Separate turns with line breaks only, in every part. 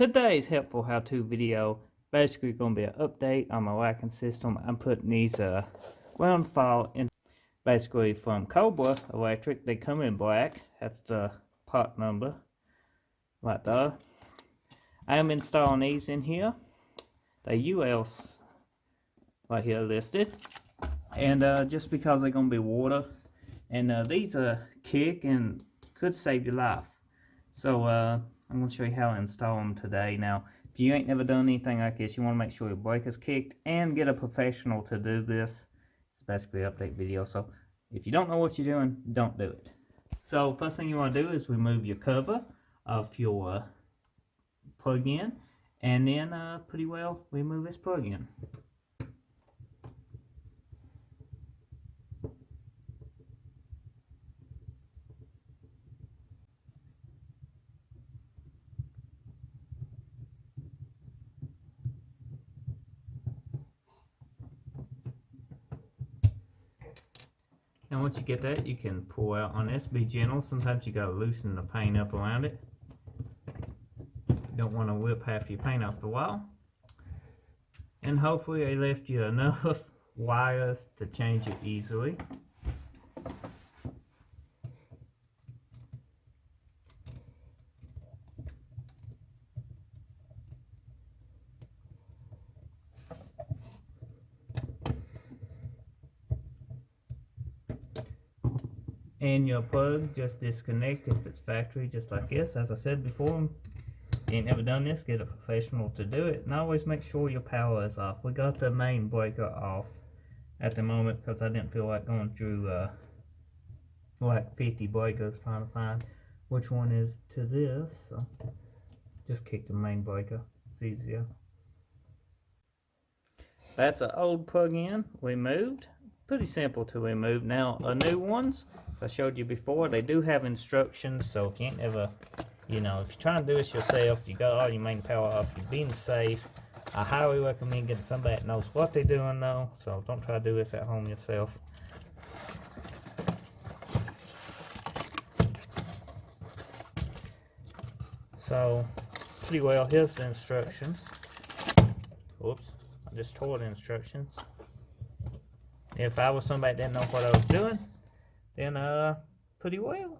Today's helpful how-to video basically going to be an update on my lacking system. I'm putting these round file in basically from Cobra Electric. They come in black. That's the part number right there. I am installing these in here. The ULs right here listed, and just because they're going to be water, and these kick and could save your life. So I'm going to show you how to install them today. Now, if you ain't never done anything like this, you want to make sure your breaker's kicked and get a professional to do this. It's basically an update video. So if you don't know what you're doing, don't do it. So first thing you want to do is remove your cover of your plug-in, and then pretty well remove this plug-in. And once you get that, you can pull out on this. Be gentle. Sometimes you gotta loosen the paint up around it. You don't want to whip half your paint off the wall. And hopefully they left you enough wires to change it easily. And your plug, just disconnect if it's factory, just like this. As I said before, if you ain't never done this, get a professional to do it. And always make sure your power is off. We got the main breaker off at the moment because I didn't feel like going through like 50 breakers trying to find which one is to this. So just kick the main breaker. It's easier. That's an old plug-in removed. Pretty simple to remove. Now, new ones, I showed you before, they do have instructions, so if you ain't ever, if you're trying to do this yourself, you got all your main power off, you're being safe. I highly recommend getting somebody that knows what they're doing though, so don't try to do this at home yourself. So, pretty well, here's the instructions. Oops, I just tore the instructions. If I was somebody that didn't know what I was doing, then pretty well,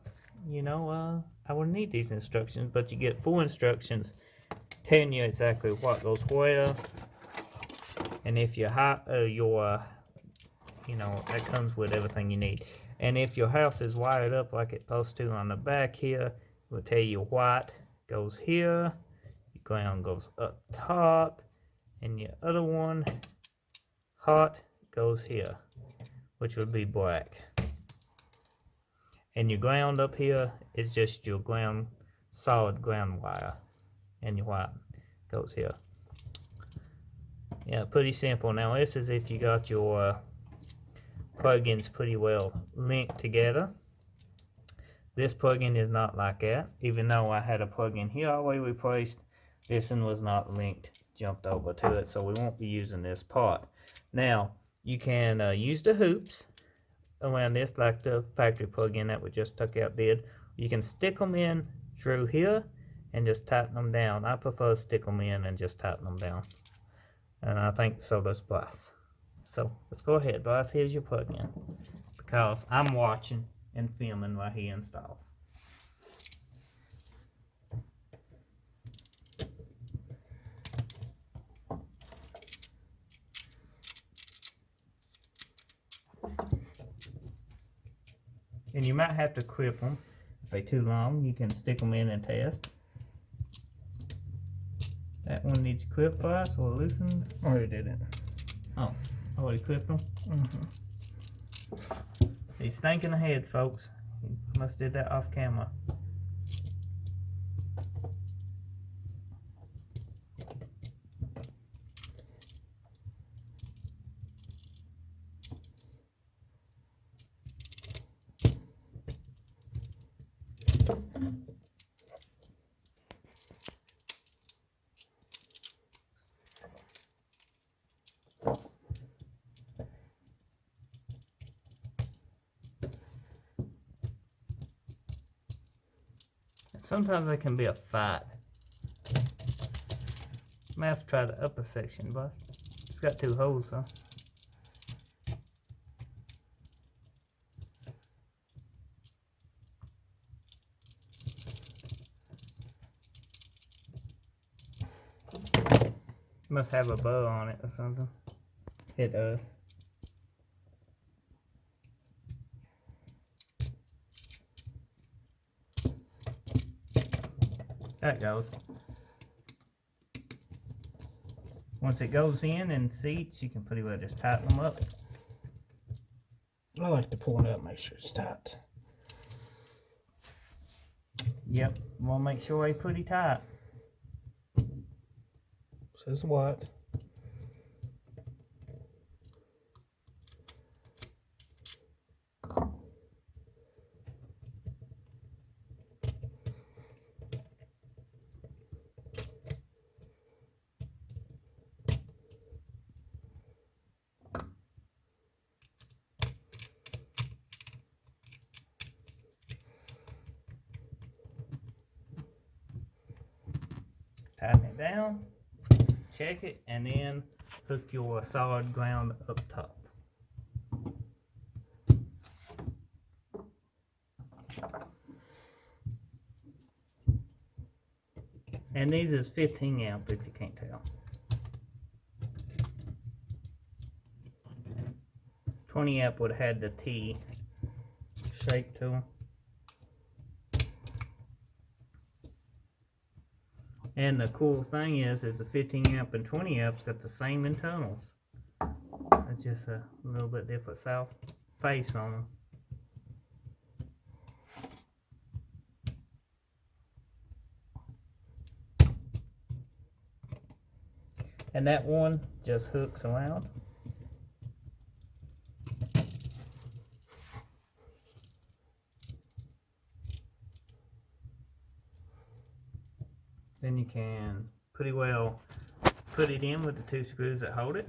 I wouldn't need these instructions, but you get full instructions telling you exactly what goes where, and if you're hot, that comes with everything you need. And if your house is wired up like it's supposed to on the back here, it will tell you what goes here, your ground goes up top, and your other one, hot, goes here, which would be black. And your ground up here is just your ground, solid ground wire, and your white goes here. Yeah, pretty simple. Now this is if you got your plugins pretty well linked together. This plugin is not like that. Even though I had a plugin here all the way replaced, this one was not linked, jumped over to it, so we won't be using this part. Now, you can use the hoops around this like the factory plug-in that we just took out did. You can stick them in through here and just tighten them down. I prefer to stick them in and just tighten them down. And I think so does Bryce. So let's go ahead, Bryce, here's your plug-in. Because I'm watching and filming while he installs. And you might have to clip them. If they're too long, you can stick them in and test. That one needs clipped by us or loosened.
Already did it.
Oh, already clipped them? He's stinking ahead, folks. He must did that off camera. Sometimes it can be a fight Might have to try the upper section, but it's got 2 holes though. Must have a bow on it or something. It does. There it goes. Once it goes in and seats, you can pretty well just tighten them up.
I like to pull it up, make sure it's tight.
Yep, we'll make sure they're pretty tight.
Says what?
Tighten it down, check it, and then hook your solid ground up top. And these is 15 amp if you can't tell. 20 amp would have had the T shape to them. And the cool thing is the 15 amp and 20 amps got the same internals. It's just a little bit different south face on them. And that one just hooks around. Then you can pretty well put it in with the 2 screws that hold it,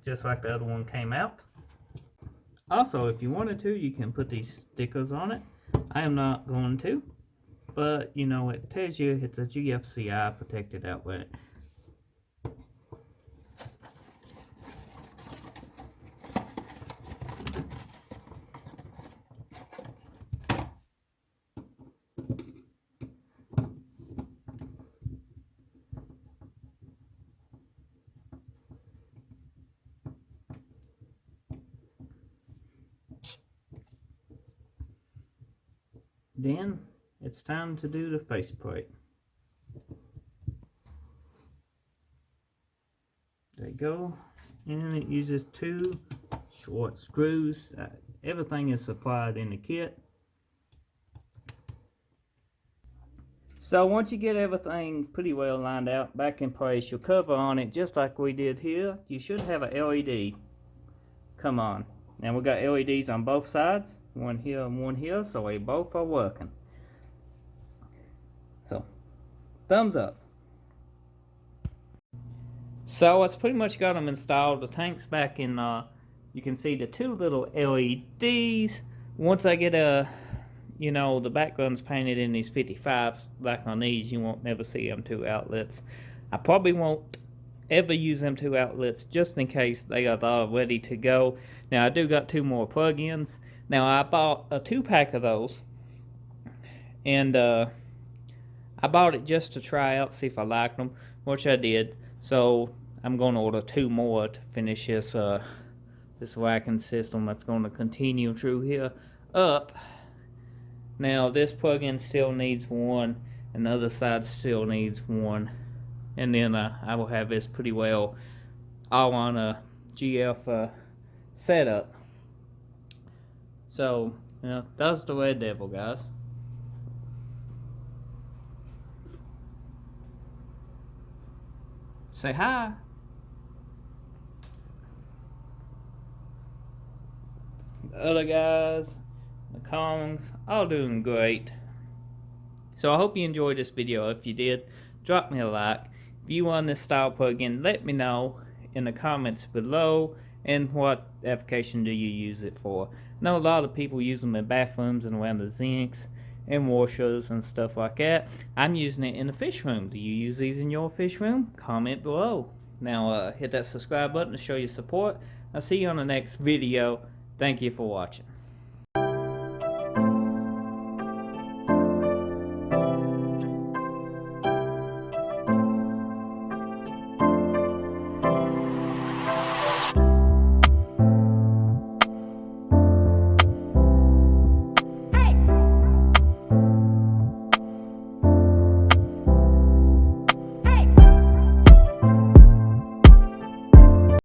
just like the other one came out. Also, if you wanted to, you can put these stickers on it. I am not going to, but you know, it tells you it's a GFCI protected outlet. Then it's time to do the faceplate. There you go. And it uses 2 short screws. Everything is supplied in the kit. So once you get everything pretty well lined out, back in place, you'll cover on it just like we did here. You should have a LED come on. Now we got LEDs on both sides, one here and one here, so they both are working. So, thumbs up. So it's pretty much got them installed. The tank's back in, you can see the 2 little LEDs. Once I get you know, the background's painted in these 55s, like on these, you won't never see them 2 outlets. I probably won't ever use them 2 outlets just in case they are all ready to go. Now I do got 2 more plug-ins. Now I bought a 2-pack of those, and I bought it just to try out, see if I liked them, which I did. So I'm going to order 2 more to finish this racking system that's going to continue through here up. Now this plug-in still needs 1, and the other side still needs 1, and then I will have this pretty well all on a GF setup. So, you know, that's the Red Devil, guys. Say hi. The other guys, the Kongs, all doing great. So I hope you enjoyed this video. If you did, drop me a like. If you want this style plug-in, let me know in the comments below, and what application do you use it for. I know a lot of people use them in bathrooms and around the sinks, and washers and stuff like that. I'm using it in the fish room. Do you use these in your fish room? Comment below. Now hit that subscribe button to show your support. I'll see you on the next video. Thank you for watching.